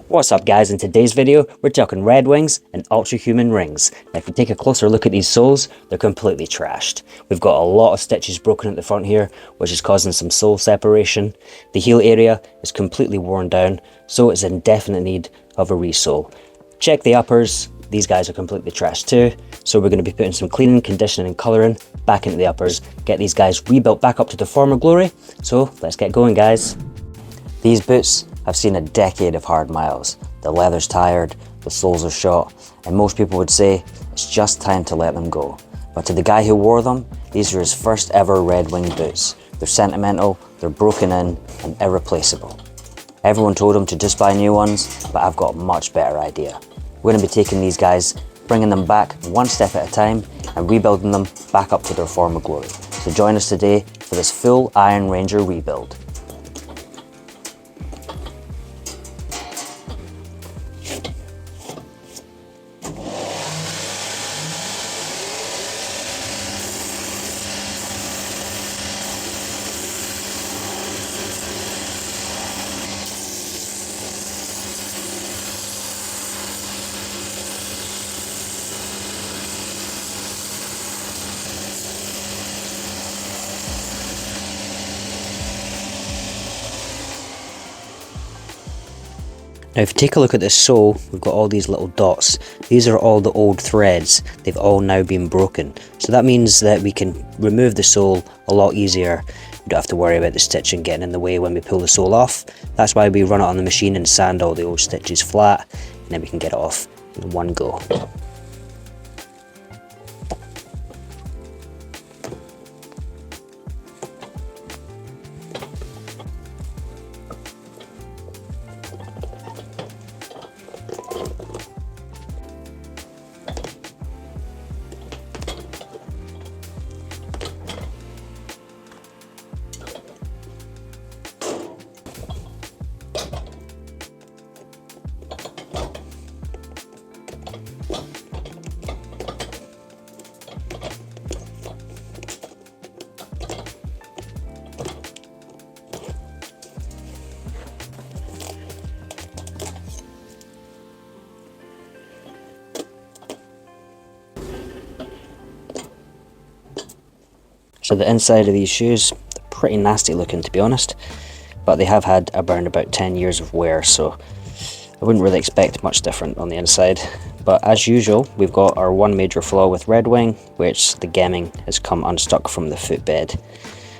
What's up guys, in today's video we're talking Red Wings and Ultrahuman rings. Now if you take a closer look at these soles, they're completely trashed. We've got a lot of stitches broken at the front here, which is causing some sole separation. The heel area is completely worn down, so it's in definite need of a resole. Check the uppers, these guys are completely trashed too, so we're going to be putting some cleaning, conditioning and colouring back into the uppers, get these guys rebuilt back up to their former glory. So let's get going guys. These boots have seen a decade of hard miles. The leather's tired, the soles are shot, and most people would say it's just time to let them go. But to the guy who wore them, these are his first ever Red Wing boots. They're sentimental, they're broken in, and irreplaceable. Everyone told him to just buy new ones, but I've got a much better idea. We're going to be taking these guys, bringing them back one step at a time, and rebuilding them back up to their former glory. So join us today for this full Iron Ranger rebuild. Now if you take a look at this sole, we've got all these little dots. These are all the old threads. They've all now been broken. So that means that we can remove the sole a lot easier. We don't have to worry about the stitching getting in the way when we pull the sole off. That's why we run it on the machine and sand all the old stitches flat, and then we can get it off in one go. So the inside of these shoes, they're pretty nasty looking to be honest, but they have had around about 10 years of wear, so I wouldn't really expect much different on the inside. But as usual, we've got our one major flaw with Red Wing, which the gemming has come unstuck from the footbed.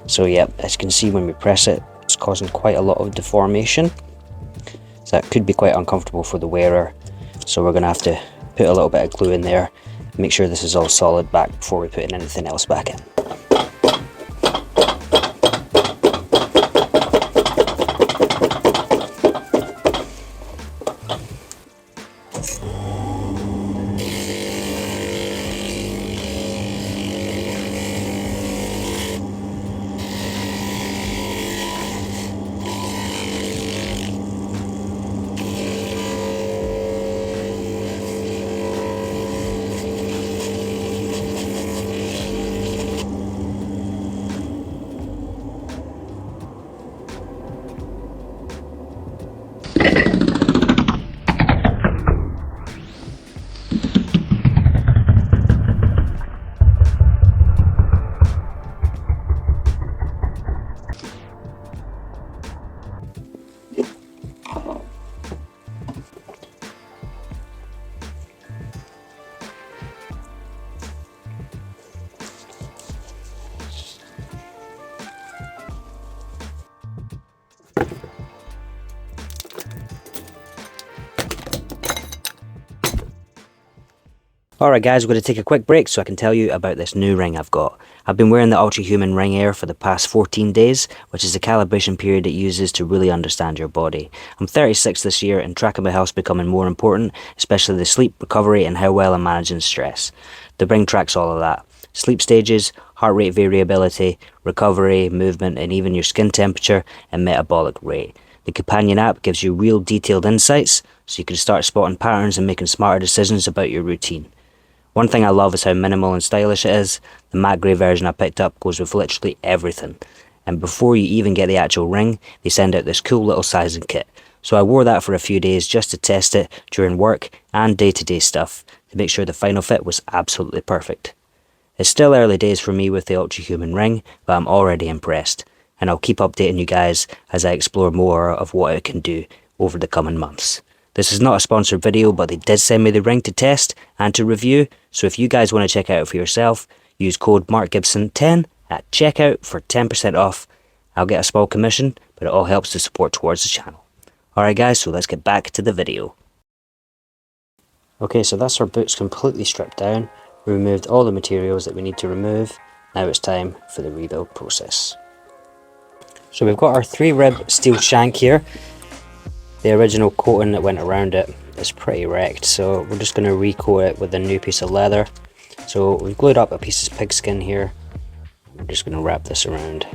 So yeah, as you can see when we press it, it's causing quite a lot of deformation. So that could be quite uncomfortable for the wearer. So we're going to have to put a little bit of glue in there, make sure this is all solid back before we put in anything else back in. Alright guys, we're going to take a quick break so I can tell you about this new ring I've got. I've been wearing the Ultrahuman Ring Air for the past 14 days, which is the calibration period it uses to really understand your body. I'm 36 this year and tracking my health's becoming more important, especially the sleep, recovery and how well I'm managing stress. The ring tracks all of that. Sleep stages, heart rate variability, recovery, movement and even your skin temperature and metabolic rate. The companion app gives you real detailed insights so you can start spotting patterns and making smarter decisions about your routine. One thing I love is how minimal and stylish it is. The matte grey version I picked up goes with literally everything. And before you even get the actual ring, they send out this cool little sizing kit. So I wore that for a few days just to test it during work and day-to-day stuff to make sure the final fit was absolutely perfect. It's still early days for me with the Ultrahuman ring, but I'm already impressed, and I'll keep updating you guys as I explore more of what it can do over the coming months. This is not a sponsored video, but they did send me the ring to test and to review, so if you guys want to check it out for yourself, use code MarkGibson10 at checkout for 10% off. I'll get a small commission, but it all helps to support towards the channel. Alright guys, so let's get back to the video. Okay, so that's our boots completely stripped down. We removed all the materials that we need to remove. Now it's time for the rebuild process. So we've got our 3-rib steel shank here. The original coating that went around it is pretty wrecked, so we're just going to recoat it with a new piece of leather. So we've glued up a piece of pigskin here. We're just going to wrap this around.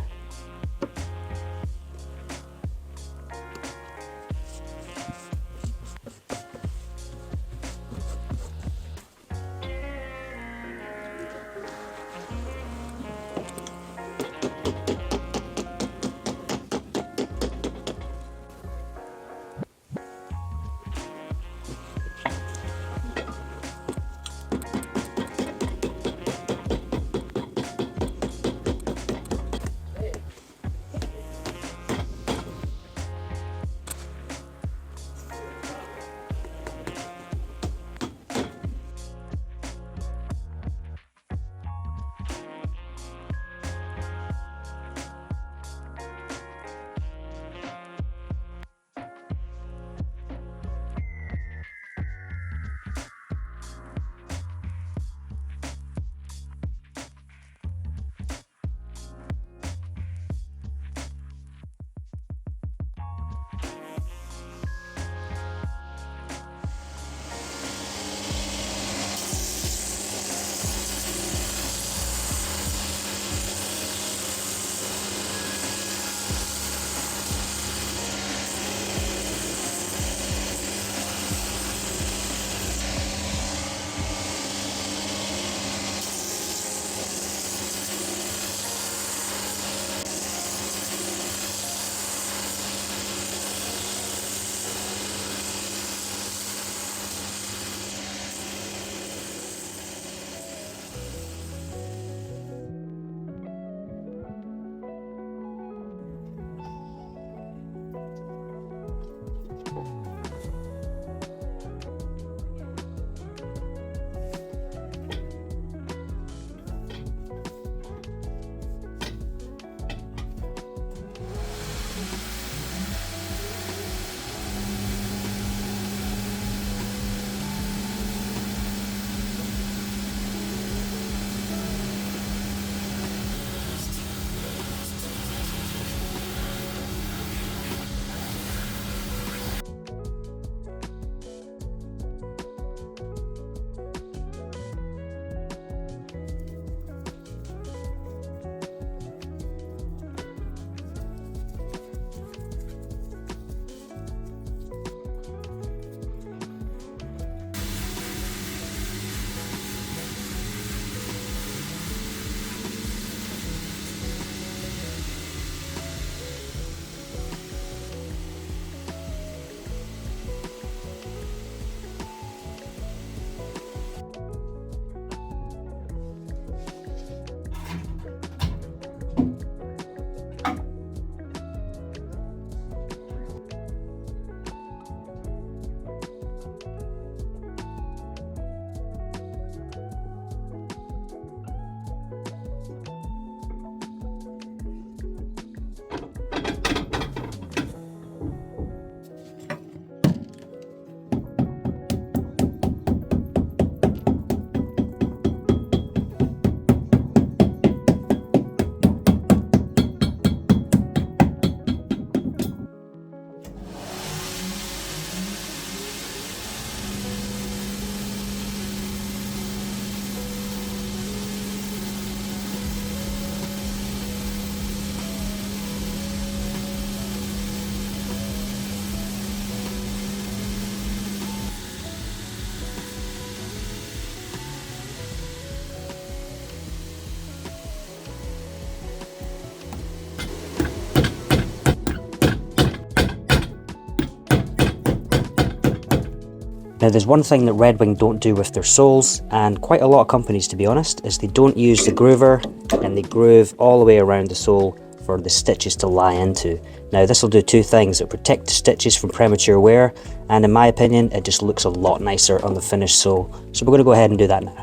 Now there's one thing that Red Wing don't do with their soles, and quite a lot of companies to be honest, is they don't use the groover and they groove all the way around the sole for the stitches to lie into. Now this will do two things: it'll protect the stitches from premature wear, and in my opinion it just looks a lot nicer on the finished sole. So we're going to go ahead and do that now.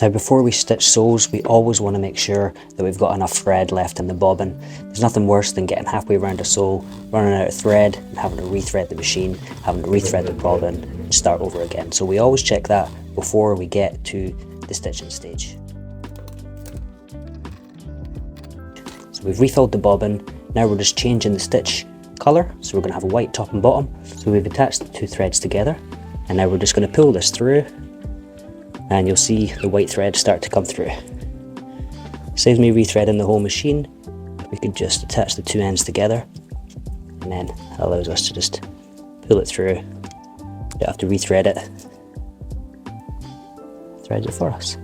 Now before we stitch soles, we always want to make sure that we've got enough thread left in the bobbin. There's nothing worse than getting halfway around a sole, running out of thread, and having to rethread the machine, having to rethread the bobbin, and start over again. So we always check that before we get to the stitching stage. So we've refilled the bobbin, now we're just changing the stitch colour, so we're going to have a white top and bottom. So we've attached the two threads together, and now we're just going to pull this through, and you'll see the white thread start to come through. Saves me rethreading the whole machine. We could just attach the two ends together, and then it allows us to just pull it through. Don't have to rethread it. Threads it for us.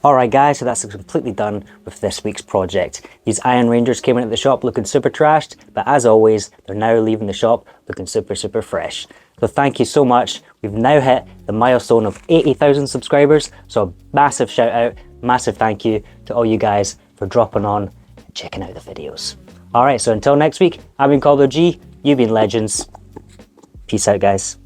Alright guys, so that's completely done with this week's project. These Iron Rangers came in at the shop looking super trashed, but as always, they're now leaving the shop looking super fresh. So thank you so much. We've now hit the milestone of 80,000 subscribers, so a massive shout out, massive thank you to all you guys for dropping on and checking out the videos. Alright, so until next week, I've been Cobble G, you've been legends. Peace out guys.